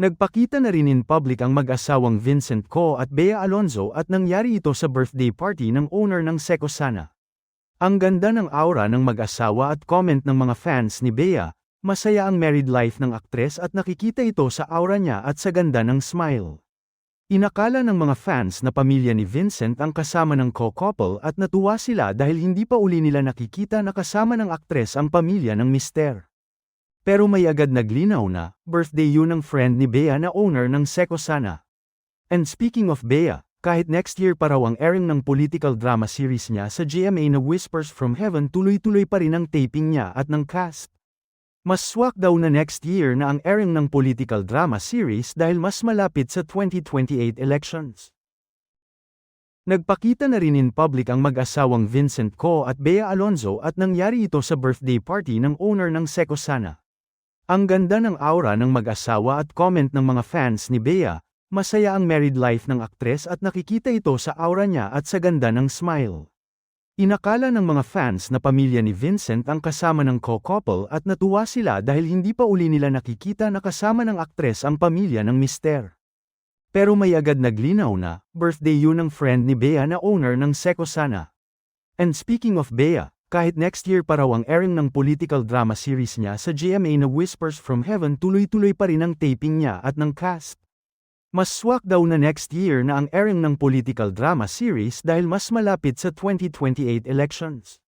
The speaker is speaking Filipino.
Nagpakita na rin in public ang mag-asawang Vincent Co at Bea Alonzo at nangyari ito sa birthday party ng owner ng Seco Sana. Ang ganda ng aura ng mag-asawa at comment ng mga fans ni Bea, masaya ang married life ng aktres at nakikita ito sa aura niya at sa ganda ng smile. Inakala ng mga fans na pamilya ni Vincent ang kasama ng co-couple at natuwa sila dahil hindi pa uli nila nakikita na kasama ng aktres ang pamilya ng mister. Pero may agad naglinaw na, birthday yun ng friend ni Bea na owner ng Seco Sana. And speaking of Bea, kahit next year pa raw ang airing ng political drama series niya sa GMA na Whispers from Heaven, tuloy-tuloy pa rin ang taping niya at ng cast. Mas swak daw na next year na ang airing ng political drama series dahil mas malapit sa 2028 elections. Nagpakita na rin in public ang mag-asawang Vincent Co at Bea Alonzo at nangyari ito sa birthday party ng owner ng Seco Sana. Ang ganda ng aura ng mag-asawa at comment ng mga fans ni Bea, masaya ang married life ng aktres at nakikita ito sa aura niya at sa ganda ng smile. Inakala ng mga fans na pamilya ni Vincent ang kasama ng co-couple at natuwa sila dahil hindi pa uli nila nakikita na kasama ng aktres ang pamilya ng mister. Pero may agad naglinaw na, birthday yun ng friend ni Bea na owner ng Seco Sana. And speaking of Bea, kahit next year pa raw ang airing ng political drama series niya sa GMA na Whispers from Heaven, tuloy-tuloy pa rin ang taping niya at ng cast. Mas swak daw na next year na ang airing ng political drama series dahil mas malapit sa 2028 elections.